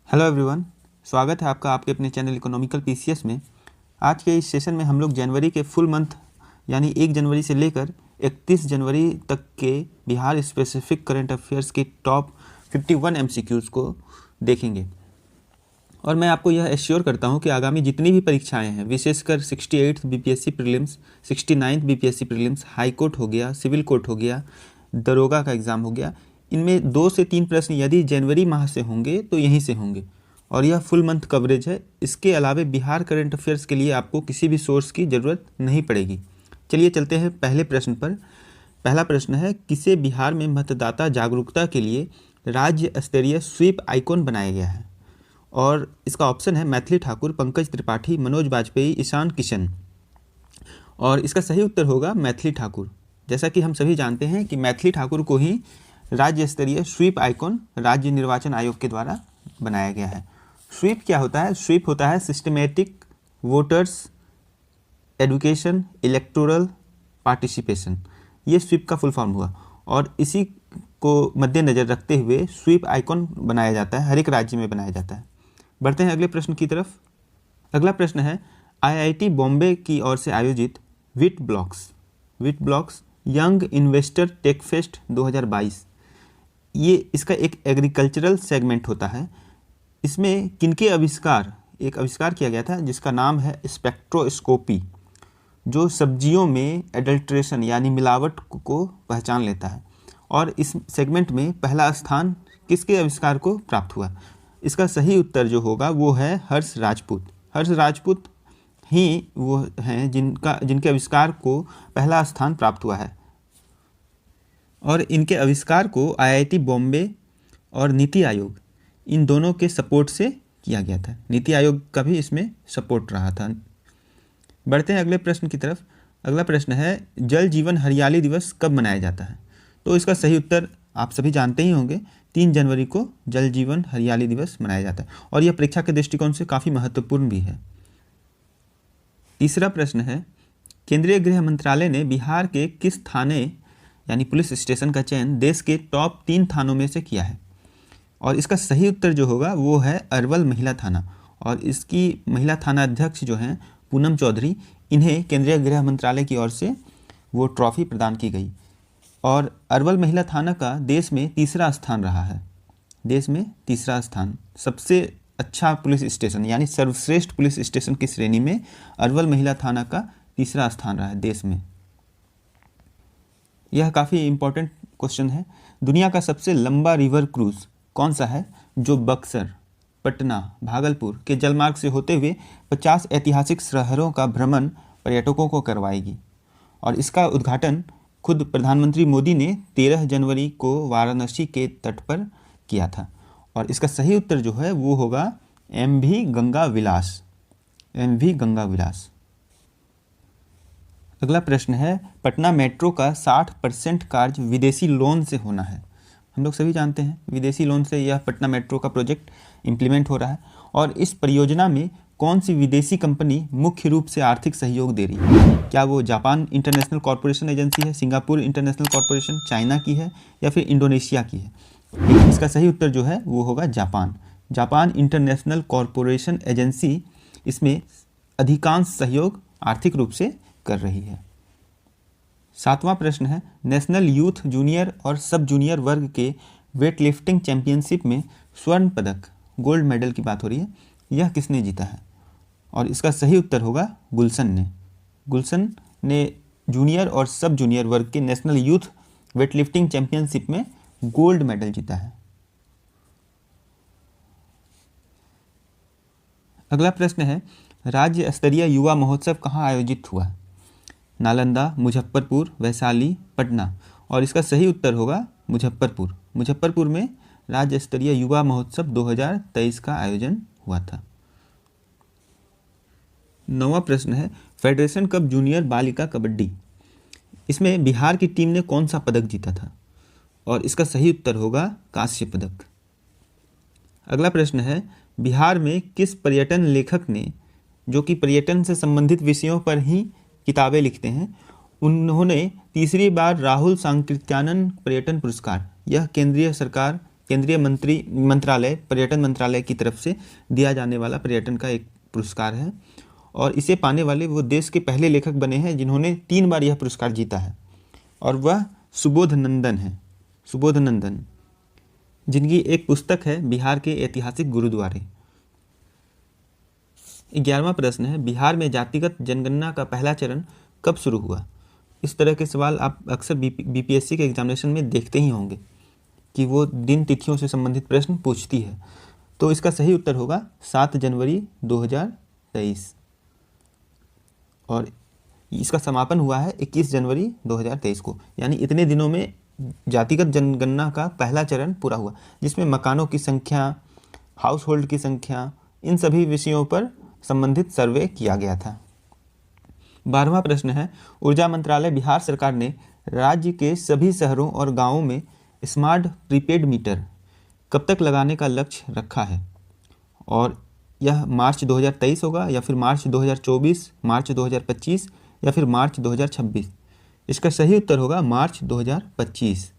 Hello everyone, स्वागत है आपका आपके अपने चैनल इकोनॉमिकल पीसीएस में। आज के इस सेशन में हम लोग जनवरी के फुल मंथ यानी 1 जनवरी से लेकर 31 जनवरी तक के बिहार स्पेसिफिक करंट अफेयर्स के टॉप 51 एमसीक्यूज़ को देखेंगे। और मैं आपको यह एश्योर करता हूं कि आगामी जितनी भी परीक्षाएं हैं, विशेषकर 68th BPSC prelims, 69th BPSC prelims, high court हो गया, सिविल कोर्ट हो गया, दरोगा का एग्ज़ाम हो गया, इनमें 2 से 3 प्रश्न यदि जनवरी माह से होंगे तो यहीं से होंगे और यह फुल मंथ कवरेज है। इसके अलावे बिहार करंट अफेयर्स के लिए आपको किसी भी सोर्स की ज़रूरत नहीं पड़ेगी। चलिए चलते हैं पहले प्रश्न पर। पहला प्रश्न है, किसे बिहार में मतदाता जागरूकता के लिए राज्य स्तरीय स्वीप आइकॉन बनाया गया है? और इसका ऑप्शन है मैथिली ठाकुर, पंकज त्रिपाठी, मनोज बाजपेयी, ईशान किशन। और इसका सही उत्तर होगा मैथिली ठाकुर। जैसा कि हम सभी जानते हैं कि मैथिली ठाकुर को ही राज्य स्तरीय स्वीप आइकॉन राज्य निर्वाचन आयोग के द्वारा बनाया गया है। स्वीप क्या होता है? स्वीप होता है systematic voters education electoral participation. ये स्वीप का फुल फॉर्म हुआ और इसी को मद्देनज़र रखते हुए स्वीप आइकॉन बनाया जाता है, हर एक राज्य में बनाया जाता है। बढ़ते हैं अगले प्रश्न की तरफ। अगला प्रश्न है, आईआईटी बॉम्बे की ओर से आयोजित wit blocks young investor tech fest 2022, ये इसका एक एग्रीकल्चरल सेगमेंट होता है। इसमें किनके एक आविष्कार किया गया था जिसका नाम है स्पेक्ट्रोस्कोपी, जो सब्जियों में एडल्ट्रेशन यानी मिलावट को पहचान लेता है। और इस सेगमेंट में पहला स्थान किसके आविष्कार को प्राप्त हुआ? इसका सही उत्तर जो होगा वो है हर्ष राजपूत ही वो हैं जिनके आविष्कार को पहला स्थान प्राप्त हुआ है। और इनके आविष्कार को आईआईटी बॉम्बे और नीति आयोग, इन दोनों के सपोर्ट से किया गया था। नीति आयोग का भी इसमें सपोर्ट रहा था। बढ़ते हैं अगले प्रश्न की तरफ। अगला प्रश्न है, जल जीवन हरियाली दिवस कब मनाया जाता है? तो इसका सही उत्तर आप सभी जानते ही होंगे, 3 जनवरी को जल जीवन हरियाली दिवस मनाया जाता है और यह परीक्षा के दृष्टिकोण से काफ़ी महत्वपूर्ण भी है। तीसरा प्रश्न है, केंद्रीय गृह मंत्रालय ने बिहार के किस थाने यानी पुलिस स्टेशन का चयन देश के टॉप 3 थानों में से किया है? और इसका सही उत्तर जो होगा वो है अरवल महिला थाना। और इसकी महिला थाना अध्यक्ष जो हैं पूनम चौधरी, इन्हें केंद्रीय गृह मंत्रालय की ओर से वो ट्रॉफी प्रदान की गई। और अरवल महिला थाना का देश में तीसरा स्थान रहा है। देश में तीसरा स्थान, सबसे अच्छा पुलिस स्टेशन यानी सर्वश्रेष्ठ पुलिस स्टेशन की श्रेणी में अरवल महिला थाना का तीसरा स्थान रहा है देश में। यह काफ़ी इम्पोर्टेंट क्वेश्चन है। दुनिया का सबसे लंबा रिवर क्रूज कौन सा है जो बक्सर, पटना, भागलपुर के जलमार्ग से होते हुए 50 ऐतिहासिक शहरों का भ्रमण पर्यटकों को करवाएगी? और इसका उद्घाटन खुद प्रधानमंत्री मोदी ने 13 जनवरी को वाराणसी के तट पर किया था। और इसका सही उत्तर जो है वो होगा MV गंगा विलास। अगला प्रश्न है, पटना मेट्रो का 60% कार्य विदेशी लोन से होना है। हम लोग सभी जानते हैं विदेशी लोन से यह पटना मेट्रो का प्रोजेक्ट इम्प्लीमेंट हो रहा है। और इस परियोजना में कौन सी विदेशी कंपनी मुख्य रूप से आर्थिक सहयोग दे रही है? क्या वो जापान इंटरनेशनल कॉरपोरेशन एजेंसी है, सिंगापुर इंटरनेशनल कॉरपोरेशन, चाइना की है या फिर इंडोनेशिया की है? इसका सही उत्तर जो है वो होगा जापान इंटरनेशनल कॉरपोरेशन एजेंसी इसमें अधिकांश सहयोग आर्थिक रूप से कर रही है। 7वां प्रश्न है, नेशनल यूथ जूनियर और सब जूनियर वर्ग के वेट लिफ्टिंग चैंपियनशिप में स्वर्ण पदक गोल्ड मेडल की बात हो रही है, यह किसने जीता है? और इसका सही उत्तर होगा गुलशन ने जूनियर और सब जूनियर वर्ग के national youth weight lifting championship में गोल्ड मेडल जीता है। अगला प्रश्न है, राज्य स्तरीय युवा महोत्सव कहाँ आयोजित हुआ? नालंदा, मुजफ्फरपुर, वैशाली, पटना। और इसका सही उत्तर होगा मुजफ्फरपुर में राज्य स्तरीय युवा महोत्सव 2023 का आयोजन हुआ था। 9वां प्रश्न है, फेडरेशन कप जूनियर बालिका कबड्डी, इसमें बिहार की टीम ने कौन सा पदक जीता था? और इसका सही उत्तर होगा कांस्य पदक। अगला प्रश्न है, बिहार में किस पर्यटन लेखक ने, जो कि पर्यटन से संबंधित विषयों पर ही किताबें लिखते हैं, उन्होंने तीसरी बार राहुल सांकृत्यानन पर्यटन पुरस्कार, यह केंद्रीय सरकार केंद्रीय मंत्रालय पर्यटन मंत्रालय की तरफ से दिया जाने वाला पर्यटन का एक पुरस्कार है और इसे पाने वाले वो देश के पहले लेखक बने हैं जिन्होंने 3 बार यह पुरस्कार जीता है और वह सुबोध नंदन है। सुबोध नंदन, जिनकी एक पुस्तक है बिहार के ऐतिहासिक गुरुद्वारे। 11वां प्रश्न है, बिहार में जातिगत जनगणना का पहला चरण कब शुरू हुआ? इस तरह के सवाल आप अक्सर बीपीएससी के एग्जामिनेशन में देखते ही होंगे कि वो दिन तिथियों से संबंधित प्रश्न पूछती है। तो इसका सही उत्तर होगा 7 जनवरी 2023 और इसका समापन हुआ है 21 जनवरी 2023 को। यानी इतने दिनों में जातिगत जनगणना का पहला चरण पूरा हुआ, जिसमें मकानों की संख्या, हाउस होल्ड की संख्या, इन सभी विषयों पर संबंधित सर्वे किया गया था। 12वां प्रश्न है, ऊर्जा मंत्रालय बिहार सरकार ने राज्य के सभी शहरों और गांवों में स्मार्ट प्रीपेड मीटर कब तक लगाने का लक्ष्य रखा है? और यह मार्च 2023 होगा या फिर मार्च 2024, मार्च 2025 या फिर मार्च 2026? इसका सही उत्तर होगा मार्च 2025।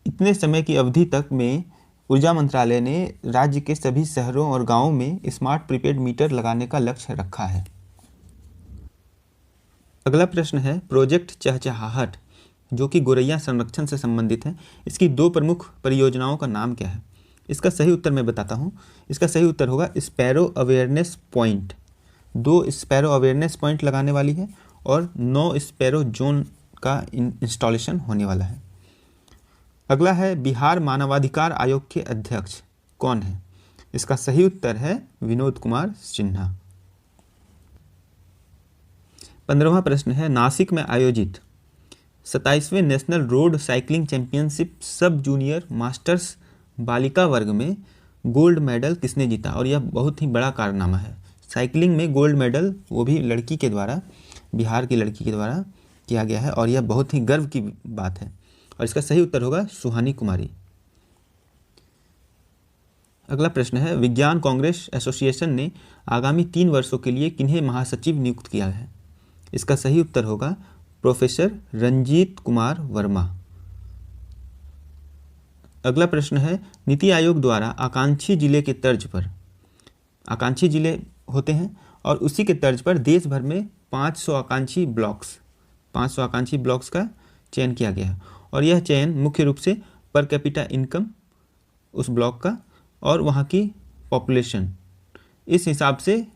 इतने समय की अवधि तक में ऊर्जा मंत्रालय ने राज्य के सभी शहरों और गांवों में स्मार्ट प्रीपेड मीटर लगाने का लक्ष्य रखा है। अगला प्रश्न है, प्रोजेक्ट चहचहाहट जो कि गोरैया संरक्षण से संबंधित है, इसकी 2 प्रमुख परियोजनाओं का नाम क्या है? इसका सही उत्तर मैं बताता हूँ। इसका सही उत्तर होगा sparrow awareness point. 2 sparrow awareness point लगाने वाली है और 9 स्पैरो जोन का इंस्टॉलेशन होने वाला है। अगला है, बिहार मानवाधिकार आयोग के अध्यक्ष कौन है? इसका सही उत्तर है विनोद कुमार सिन्हा। 15वां प्रश्न है, नासिक में आयोजित 27वें national road cycling championship sub junior masters बालिका वर्ग में गोल्ड मेडल किसने जीता? और यह बहुत ही बड़ा कारनामा है। साइकिलिंग में गोल्ड मेडल वो भी लड़की के द्वारा, बिहार की लड़की के द्वारा किया गया है और यह बहुत ही गर्व की बात है और इसका सही उत्तर होगा सुहानी कुमारी। अगला प्रश्न है, विज्ञान कांग्रेस एसोसिएशन ने आगामी 3 वर्षों के लिए किन्हें महासचिव नियुक्त किया है? इसका सही उत्तर होगा प्रोफेसर रंजीत कुमार वर्मा। अगला प्रश्न है, नीति आयोग द्वारा आकांक्षी जिले के तर्ज पर, आकांक्षी जिले होते हैं और उसी के तर्ज पर देश भर में 500 आकांक्षी ब्लॉक्स का चयन किया गया है और यह चयन मुख्य रूप से पर कैपिटा इनकम उस ब्लॉक का और वहाँ की पॉपुलेशन, इस हिसाब से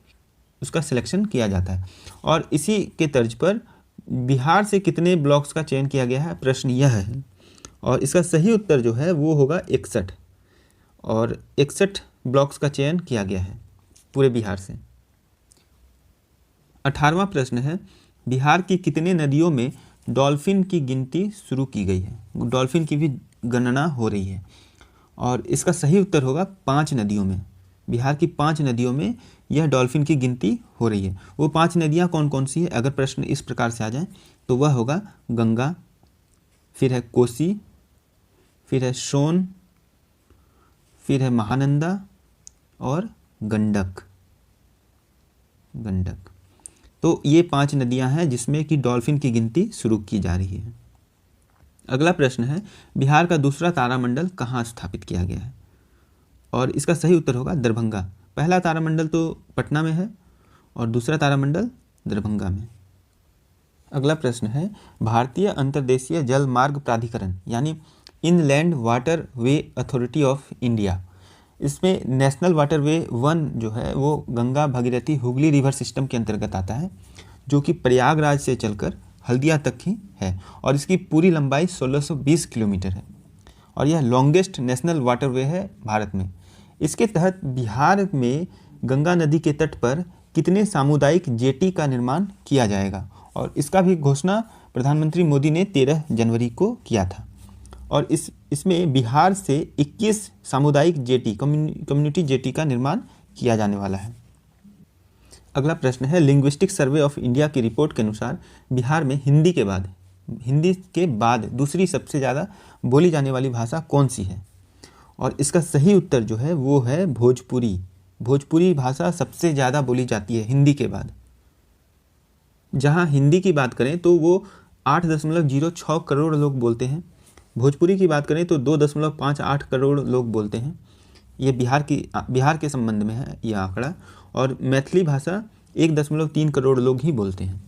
उसका सिलेक्शन किया जाता है और इसी के तर्ज पर बिहार से कितने ब्लॉक्स का चयन किया गया है, प्रश्न यह है और इसका सही उत्तर जो है वो होगा 61 और 61 ब्लॉक्स का चयन किया गया है पूरे बिहार से। 18वां प्रश्न है, बिहार की कितने नदियों में डॉल्फिन की गिनती शुरू की गई है? डॉल्फिन की भी गणना हो रही है और इसका सही उत्तर होगा 5 नदियों में। बिहार की 5 नदियों में यह डॉल्फिन की गिनती हो रही है। वो 5 नदियाँ कौन कौन सी है? अगर प्रश्न इस प्रकार से आ जाए तो वह होगा गंगा, फिर है कोसी, फिर है सोन, फिर है महानंदा और गंडक। तो ये 5 नदियां हैं जिसमें कि डॉल्फिन की गिनती शुरू की जा रही है। अगला प्रश्न है, बिहार का दूसरा तारामंडल कहाँ स्थापित किया गया है? और इसका सही उत्तर होगा दरभंगा। पहला तारामंडल तो पटना में है और दूसरा तारामंडल दरभंगा में। अगला प्रश्न है, भारतीय अंतर्देशीय जल मार्ग प्राधिकरण यानी inland water way authority of India, इसमें नेशनल वाटर वे 1 जो है वो गंगा भागीरथी हुगली रिवर सिस्टम के अंतर्गत आता है, जो कि प्रयागराज से चलकर हल्दिया तक ही है और इसकी पूरी लंबाई 1620 किलोमीटर है और यह लॉन्गेस्ट नेशनल वाटरवे है भारत में। इसके तहत बिहार में गंगा नदी के तट पर कितने सामुदायिक जेटी का निर्माण किया जाएगा और इसका भी घोषणा प्रधानमंत्री मोदी ने 13 जनवरी को किया था और इसमें बिहार से 21 सामुदायिक जेटी कम्युनिटी जेटी का निर्माण किया जाने वाला है। अगला प्रश्न है, लिंग्विस्टिक सर्वे ऑफ इंडिया की रिपोर्ट के अनुसार बिहार में हिंदी के बाद दूसरी सबसे ज़्यादा बोली जाने वाली भाषा कौन सी है? और इसका सही उत्तर जो है वो है भोजपुरी। भोजपुरी भाषा सबसे ज़्यादा बोली जाती है हिंदी के बाद। जहाँ हिंदी की बात करें तो वो 8.06 करोड़ लोग बोलते हैं भोजपुरी की बात करें तो 2.58 करोड़ लोग बोलते हैं, ये बिहार के संबंध में है यह आंकड़ा। और मैथिली भाषा 1.3 करोड़ लोग ही बोलते हैं।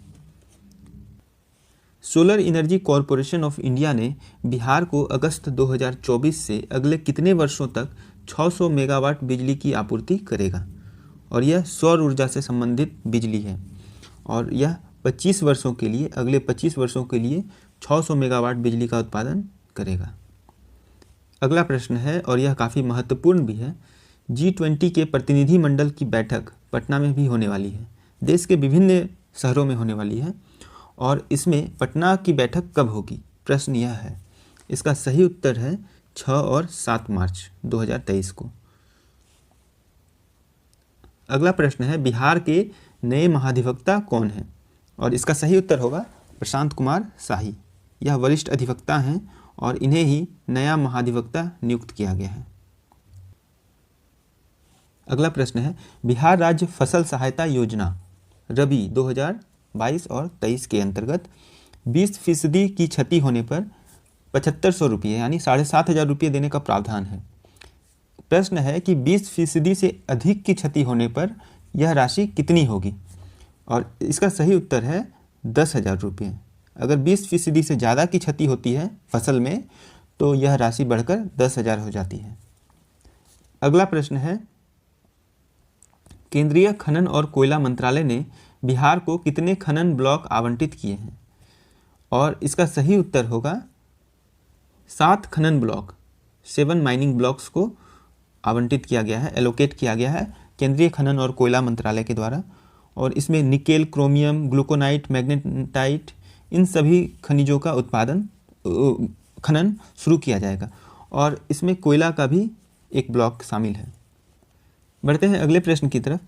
Solar energy corporation of India ने बिहार को अगस्त 2024 से अगले कितने वर्षों तक 600 मेगावाट बिजली की आपूर्ति करेगा? और यह सौर ऊर्जा से संबंधित बिजली है और यह 25 वर्षों के लिए, अगले 25 वर्षों के लिए 600 मेगावाट बिजली का उत्पादन करेगा। अगला प्रश्न है और यह काफ़ी महत्वपूर्ण भी है। G20 के प्रतिनिधि मंडल की बैठक पटना में भी होने वाली है, देश के विभिन्न शहरों में होने वाली है और इसमें पटना की बैठक कब होगी? प्रश्न यह है। इसका सही उत्तर है 6 और 7 मार्च 2023 को। अगला प्रश्न है बिहार के नए महाधिवक्ता कौन हैं? और इसका सही उत्तर होगा प्रशांत कुमार शाही। यह वरिष्ठ अधिवक्ता हैं और इन्हें ही नया महाधिवक्ता नियुक्त किया गया है। अगला प्रश्न है बिहार राज्य फसल सहायता योजना रबी 2022 और 23 के अंतर्गत 20% की क्षति होने पर 7500 रुपये यानी 7500 रुपये देने का प्रावधान है। प्रश्न है कि 20% से अधिक की क्षति होने पर यह राशि कितनी होगी? और इसका सही उत्तर है 10,000 रुपये। अगर 20% से ज़्यादा की क्षति होती है फसल में तो यह राशि बढ़कर 10,000 हो जाती है। अगला प्रश्न है केंद्रीय खनन और कोयला मंत्रालय ने बिहार को कितने खनन ब्लॉक आवंटित किए हैं? और इसका सही उत्तर होगा 7 खनन ब्लॉक, 7 माइनिंग ब्लॉक्स को आवंटित किया गया है, एलोकेट किया गया है केंद्रीय खनन और कोयला मंत्रालय के द्वारा। और इसमें निकेल, क्रोमियम, ग्लूकोनाइट, मैग्नेटाइट इन सभी खनिजों का खनन शुरू किया जाएगा और इसमें कोयला का भी एक ब्लॉक शामिल है। बढ़ते हैं अगले प्रश्न की तरफ।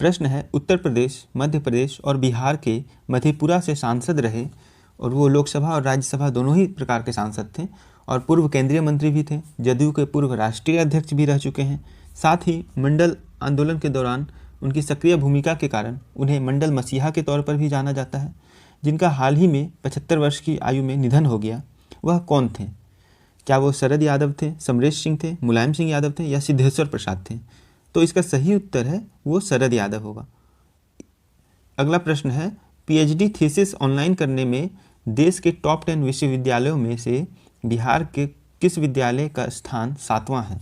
प्रश्न है उत्तर प्रदेश, मध्य प्रदेश और बिहार के मधेपुरा से सांसद रहे और वो लोकसभा और राज्यसभा दोनों ही प्रकार के सांसद थे और पूर्व केंद्रीय मंत्री भी थे, जदयू के पूर्व राष्ट्रीय अध्यक्ष भी रह चुके हैं। साथ ही मंडल आंदोलन के दौरान उनकी सक्रिय भूमिका के कारण उन्हें मंडल मसीहा के तौर पर भी जाना जाता है। जिनका हाल ही में 75 वर्ष की आयु में निधन हो गया, वह कौन थे? क्या वो शरद यादव थे, समरेश सिंह थे, मुलायम सिंह यादव थे या सिद्धेश्वर प्रसाद थे? तो इसका सही उत्तर है वो शरद यादव होगा। अगला प्रश्न है पीएचडी थीसिस ऑनलाइन करने में देश के टॉप 10 विश्वविद्यालयों में से बिहार के किस विद्यालय का स्थान 7वां है?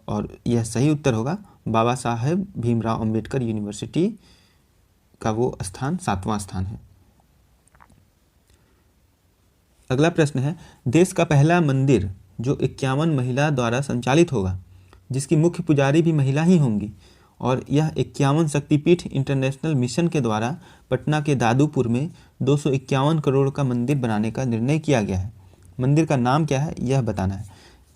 और यह सही उत्तर होगा बाबा साहेब भीमराव अंबेडकर यूनिवर्सिटी का वो स्थान 7वां स्थान है। अगला प्रश्न है देश का पहला मंदिर जो 51 महिला द्वारा संचालित होगा, जिसकी मुख्य पुजारी भी महिला ही होंगी, और यह 51 शक्तिपीठ इंटरनेशनल मिशन के द्वारा पटना के दादूपुर में 251 करोड़ का मंदिर बनाने का निर्णय किया गया है। मंदिर का नाम क्या है यह बताना है।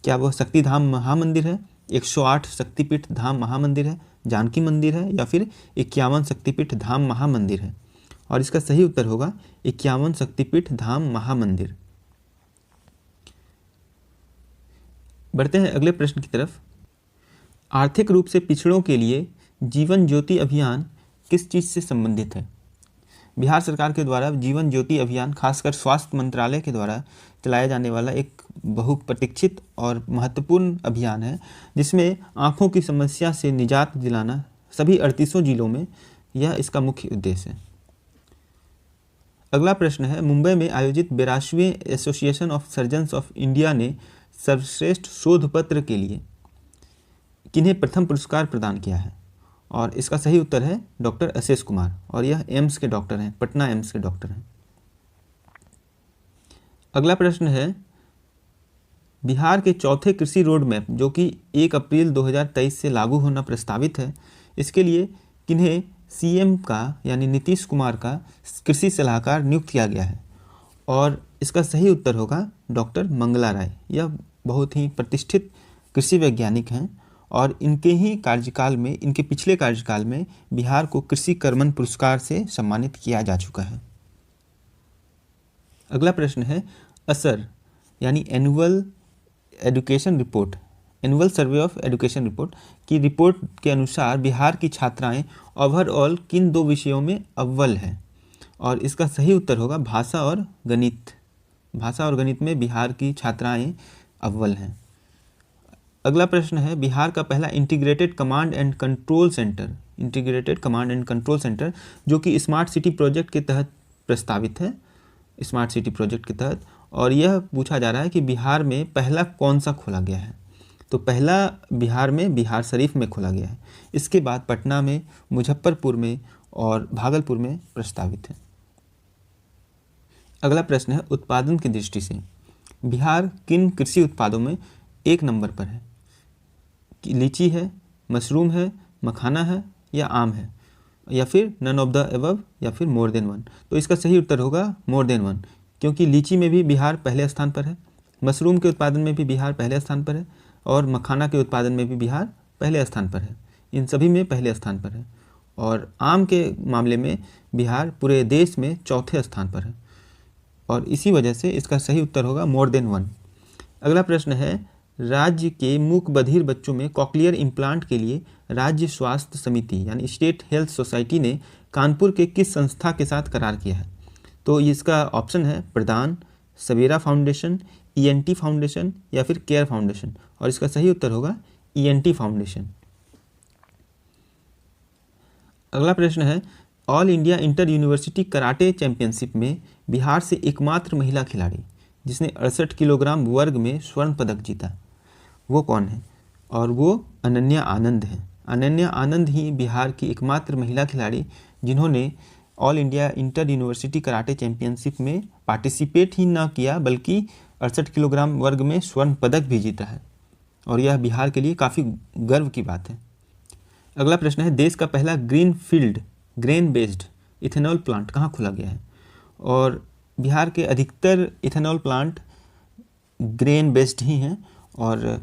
क्या वह शक्तिधाम महामंदिर है, 108 शक्तिपीठ धाम महामंदिर है, जानकी मंदिर है या फिर 51 शक्तिपीठ धाम महामंदिर है? और इसका सही उत्तर होगा 51 शक्तिपीठ धाम महामंदिर। बढ़ते हैं अगले प्रश्न की तरफ। आर्थिक रूप से पिछड़ों के लिए जीवन ज्योति अभियान किस चीज़ से संबंधित है? बिहार सरकार के द्वारा जीवन ज्योति अभियान खासकर स्वास्थ्य मंत्रालय के द्वारा चलाया जाने वाला एक बहुप्रतीक्षित और महत्वपूर्ण अभियान है, जिसमें आँखों की समस्या से निजात दिलाना सभी 38 जिलों में, यह इसका मुख्य उद्देश्य है। अगला प्रश्न है मुंबई में आयोजित 82वें association of surgeons of India ने सर्वश्रेष्ठ शोध पत्र के लिए किन्हें प्रथम पुरस्कार प्रदान किया है? और इसका सही उत्तर है डॉक्टर अशेष कुमार, और यह एम्स के डॉक्टर हैं, पटना एम्स के डॉक्टर हैं। अगला प्रश्न है बिहार के चौथे कृषि रोड मैप जो कि 1 अप्रैल 2023 से लागू होना प्रस्तावित है, इसके लिए किन्हें सीएम का यानी नीतीश कुमार का कृषि सलाहकार नियुक्त किया गया है? और इसका सही उत्तर होगा डॉक्टर मंगला राय। यह बहुत ही प्रतिष्ठित कृषि वैज्ञानिक हैं और इनके ही कार्यकाल में, इनके पिछले कार्यकाल में बिहार को कृषि कर्मण पुरस्कार से सम्मानित किया जा चुका है। अगला प्रश्न है असर यानी annual education report, annual survey of education report की रिपोर्ट के अनुसार बिहार की छात्राएं ओवरऑल किन 2 विषयों में अव्वल हैं? और इसका सही उत्तर होगा भाषा और गणित। भाषा और गणित में बिहार की छात्राएं अव्वल हैं। अगला प्रश्न है, बिहार का पहला integrated command and control centre जो कि स्मार्ट सिटी प्रोजेक्ट के तहत प्रस्तावित है, स्मार्ट सिटी प्रोजेक्ट के तहत, और यह पूछा जा रहा है कि बिहार में पहला कौन सा खोला गया है। तो पहला बिहार में बिहार शरीफ में खोला गया है। इसके बाद पटना में, मुजफ्फरपुर में और भागलपुर में प्रस्तावित है। अगला प्रश्न है, उत्पादन की दृष्टि से बिहार किन कृषि उत्पादों में 1 नंबर पर है? लीची है, मशरूम है, मखाना है या आम है, या फिर नन ऑफ द अबव, या फिर मोर देन वन। तो इसका सही उत्तर होगा मोर देन वन, क्योंकि लीची में भी बिहार पहले स्थान पर है, मशरूम के उत्पादन में भी बिहार पहले स्थान पर है और मखाना के उत्पादन में भी बिहार पहले स्थान पर है। इन सभी में पहले स्थान पर है। और आम के मामले में बिहार पूरे देश में चौथे स्थान पर है, और इसी वजह से इसका सही उत्तर होगा मोर देन वन। अगला प्रश्न है, राज्य के मूक बधिर बच्चों में कॉक्लियर इम्प्लांट के लिए राज्य स्वास्थ्य समिति यानी स्टेट हेल्थ सोसाइटी ने कानपुर के किस संस्था के साथ करार किया है? तो इसका ऑप्शन है प्रदान, सवेरा फाउंडेशन, ईएनटी फाउंडेशन या फिर केयर फाउंडेशन, और इसका सही उत्तर होगा ईएनटी फाउंडेशन। अगला प्रश्न है, all India inter university karate championship में बिहार से एकमात्र महिला खिलाड़ी जिसने 68 किलोग्राम वर्ग में स्वर्ण पदक जीता, वो कौन है? और वो अनन्या आनंद है। अनन्या आनंद ही बिहार की एकमात्र महिला खिलाड़ी जिन्होंने all India inter university karate championship में पार्टिसिपेट ही ना किया बल्कि 68 किलोग्राम वर्ग में स्वर्ण पदक भी जीता है, और यह बिहार के लिए काफ़ी गर्व की बात है। अगला प्रश्न है, देश का पहला greenfield grain based ethanol plant कहाँ खोला गया है? और बिहार के अधिकतर इथेनॉल प्लांट ग्रेन बेस्ड ही हैं, और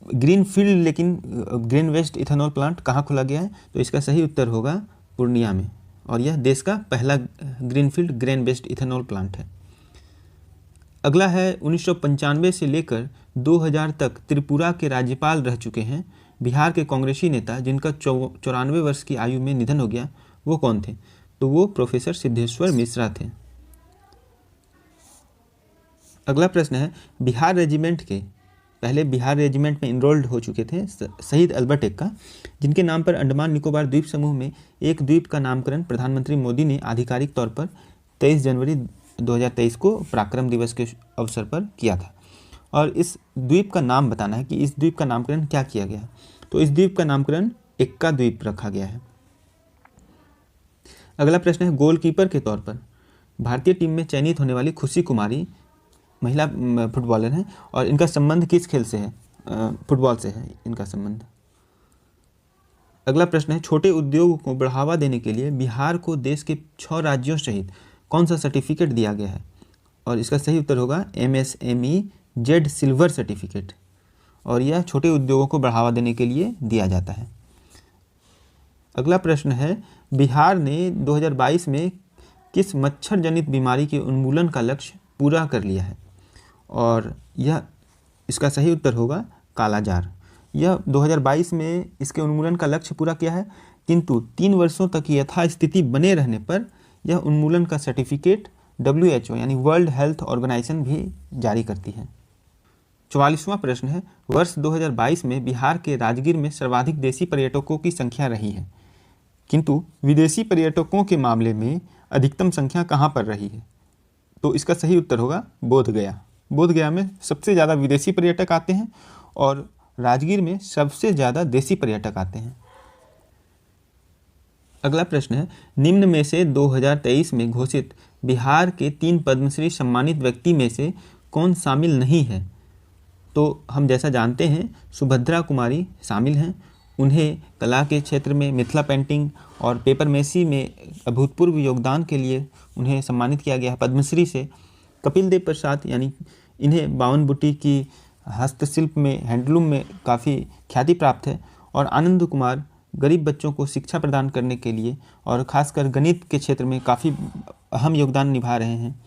ग्रीनफील्ड लेकिन ग्रेन बेस्ड इथेनॉल प्लांट कहाँ खोला गया है? तो इसका सही उत्तर होगा पूर्णिया में, और यह देश का पहला greenfield grain based ethanol plant है। अगला है, 1995 से लेकर 2000 तक त्रिपुरा के राज्यपाल रह चुके हैं बिहार के कांग्रेसी नेता जिनका 94 वर्ष की आयु में निधन हो गया, वो कौन थे? तो वो प्रोफेसर सिद्धेश्वर मिश्रा थे। अगला प्रश्न है, बिहार रेजिमेंट के पहले बिहार रेजिमेंट में इनरोल्ड हो चुके थे शहीद अल्बर्ट एक्का, जिनके नाम पर अंडमान निकोबार द्वीप समूह में एक द्वीप का नामकरण प्रधानमंत्री मोदी ने आधिकारिक तौर पर 23 जनवरी 2023 को पराक्रम दिवस के अवसर पर किया था। और इस द्वीप का नाम बताना है कि इस द्वीप का नामकरण क्या किया गया। तो इस द्वीप का नामकरण एक्का द्वीप रखा गया है। अगला प्रश्न है, गोलकीपर के तौर पर भारतीय टीम में चयनित होने वाली खुशी कुमारी महिला फुटबॉलर हैं, और इनका संबंध किस खेल से है? फुटबॉल से है इनका संबंध। अगला प्रश्न है, छोटे उद्योग को बढ़ावा देने के लिए बिहार को देश के 6 राज्यों सहित कौन सा सर्टिफिकेट दिया गया है? और इसका सही उत्तर होगा MSME जेड सिल्वर सर्टिफिकेट, और यह छोटे उद्योगों को बढ़ावा देने के लिए दिया जाता है। अगला प्रश्न है, बिहार ने 2022 में किस मच्छर जनित बीमारी के उन्मूलन का लक्ष्य पूरा कर लिया है? और यह इसका सही उत्तर होगा कालाजार। यह 2022 में इसके उन्मूलन का लक्ष्य पूरा किया है, किंतु 3 वर्षों तक यथास्थिति बने रहने पर यह उन्मूलन का सर्टिफिकेट WHO यानी वर्ल्ड हेल्थ ऑर्गेनाइजेशन भी जारी करती है। 44वां प्रश्न है, वर्ष 2022 में बिहार के राजगीर में सर्वाधिक देशी पर्यटकों की संख्या रही है, किंतु विदेशी पर्यटकों के मामले में अधिकतम संख्या कहाँ पर रही है? तो इसका सही उत्तर होगा बोधगया। बोधगया में सबसे ज़्यादा विदेशी पर्यटक आते हैं और राजगीर में सबसे ज़्यादा देशी पर्यटक आते हैं। अगला प्रश्न है, निम्न में से 2023 में घोषित बिहार के 3 पद्मश्री सम्मानित व्यक्ति में से कौन शामिल नहीं है? तो हम जैसा जानते हैं सुभद्रा कुमारी शामिल हैं। उन्हें कला के क्षेत्र में मिथिला पेंटिंग और पेपर मेसी में अभूतपूर्व योगदान के लिए उन्हें सम्मानित किया गया है पद्मश्री से। कपिल देव प्रसाद यानी इन्हें बावन बुट्टी की हस्तशिल्प में, हैंडलूम में काफ़ी ख्याति प्राप्त है। और आनंद कुमार गरीब बच्चों को शिक्षा प्रदान करने के लिए और ख़ासकर गणित के क्षेत्र में काफ़ी अहम योगदान निभा रहे हैं।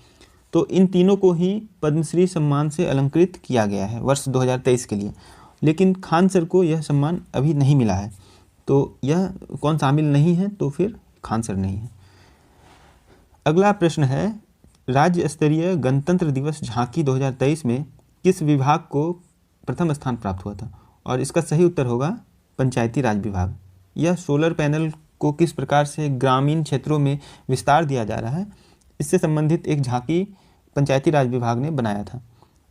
तो इन तीनों को ही पद्मश्री सम्मान से अलंकृत किया गया है वर्ष 2023 के लिए, लेकिन खान सर को यह सम्मान अभी नहीं मिला है। तो यह कौन शामिल नहीं है? तो फिर खान सर नहीं है। अगला प्रश्न है, राज्य स्तरीय गणतंत्र दिवस झांकी 2023 में किस विभाग को प्रथम स्थान प्राप्त हुआ था? और इसका सही उत्तर होगा पंचायती राज विभाग। यह सोलर पैनल को किस प्रकार से ग्रामीण क्षेत्रों में विस्तार दिया जा रहा है, इससे संबंधित एक झांकी पंचायती राज विभाग ने बनाया था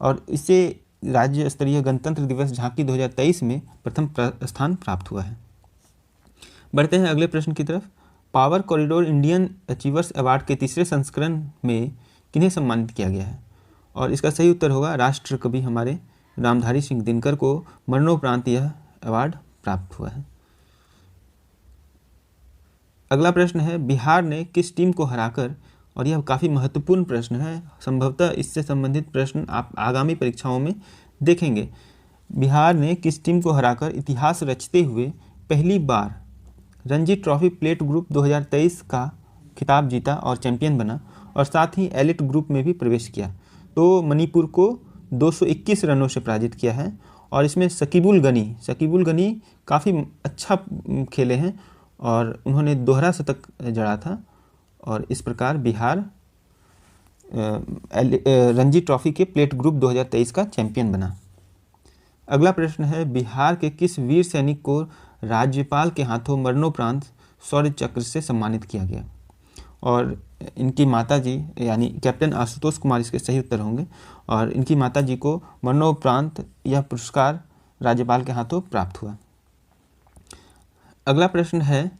और इससे राज्य स्तरीय गणतंत्र दिवस झांकी 2023 में प्रथम स्थान प्राप्त हुआ है। बढ़ते हैं अगले प्रश्न की तरफ। Power corridor Indian achievers award के तीसरे संस्करण में किन्हें सम्मानित किया गया है? और इसका सही उत्तर होगा राष्ट्र कवि हमारे रामधारी सिंह दिनकर को मरणोपरांत यह अवार्ड प्राप्त हुआ है। अगला प्रश्न है, बिहार ने किस टीम को हराकर, और यह काफ़ी महत्वपूर्ण प्रश्न है, संभवतः इससे संबंधित प्रश्न आप आगामी परीक्षाओं में देखेंगे। बिहार ने किस टीम को हराकर इतिहास रचते हुए पहली बार रणजी ट्रॉफी प्लेट ग्रुप 2023 का खिताब जीता और चैंपियन बना और साथ ही एलिट ग्रुप में भी प्रवेश किया? तो मणिपुर को 221 रनों से पराजित किया है और इसमें शकीबुल गनी काफ़ी अच्छा खेले हैं और उन्होंने दोहरा शतक जड़ा था और इस प्रकार बिहार रणजी ट्रॉफी के प्लेट ग्रुप 2023 का चैंपियन बना। अगला प्रश्न है, बिहार के किस वीर सैनिक को राज्यपाल के हाथों मरणोपरांत शौर्य चक्र से सम्मानित किया गया? और इनकी माताजी यानी कैप्टन आशुतोष कुमार इसके सही उत्तर होंगे और इनकी माताजी को मरणोपरांत यह पुरस्कार राज्यपाल के हाथों प्राप्त हुआ। अगला प्रश्न है,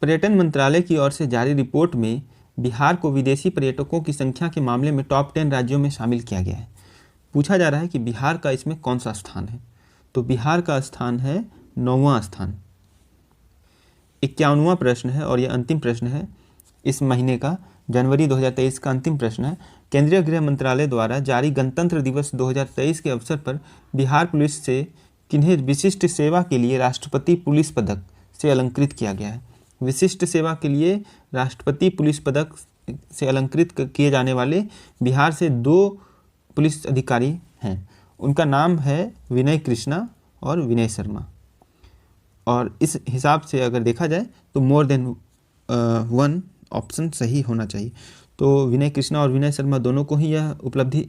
पर्यटन मंत्रालय की ओर से जारी रिपोर्ट में बिहार को विदेशी पर्यटकों की संख्या के मामले में टॉप 10 राज्यों में शामिल किया गया है। पूछा जा रहा है कि बिहार का इसमें कौन सा स्थान है? तो बिहार का स्थान है 9वां स्थान। 51वां प्रश्न है और यह अंतिम प्रश्न है इस महीने का, जनवरी 2023 का अंतिम प्रश्न है। केंद्रीय गृह मंत्रालय द्वारा जारी गणतंत्र दिवस 2023 के अवसर पर बिहार पुलिस से किन्हें विशिष्ट सेवा के लिए राष्ट्रपति पुलिस पदक से अलंकृत किया गया है? विशिष्ट सेवा के लिए राष्ट्रपति पुलिस पदक से अलंकृत किए जाने वाले बिहार से 2 पुलिस अधिकारी हैं। उनका नाम है विनय कृष्णा और विनय शर्मा और इस हिसाब से अगर देखा जाए तो मोर देन 1 ऑप्शन सही होना चाहिए। तो विनय कृष्णा और विनय शर्मा दोनों को ही यह उपलब्धि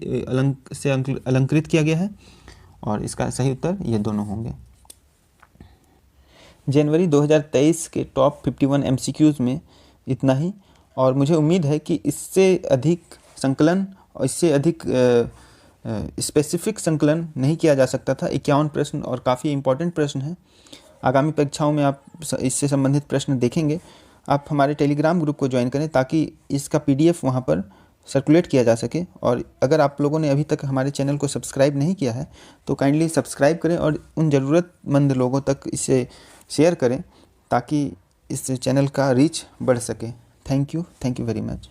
से अलंकृत किया गया है और इसका सही उत्तर ये दोनों होंगे। जनवरी 2023 के टॉप 51 MCQs में इतना ही और मुझे उम्मीद है कि इससे अधिक संकलन और इससे अधिक स्पेसिफिक संकलन नहीं किया जा सकता था। 51 प्रश्न और काफ़ी इम्पोर्टेंट प्रश्न हैं। आगामी परीक्षाओं में आप इससे संबंधित प्रश्न देखेंगे। आप हमारे टेलीग्राम ग्रुप को ज्वाइन करें ताकि इसका PDF वहाँ पर सर्कुलेट किया जा सके। और अगर आप लोगों ने अभी तक हमारे चैनल को सब्सक्राइब नहीं किया है तो काइंडली सब्सक्राइब करें और उन ज़रूरतमंद लोगों तक इसे शेयर करें ताकि इस चैनल का रीच बढ़ सके। Thank you very much.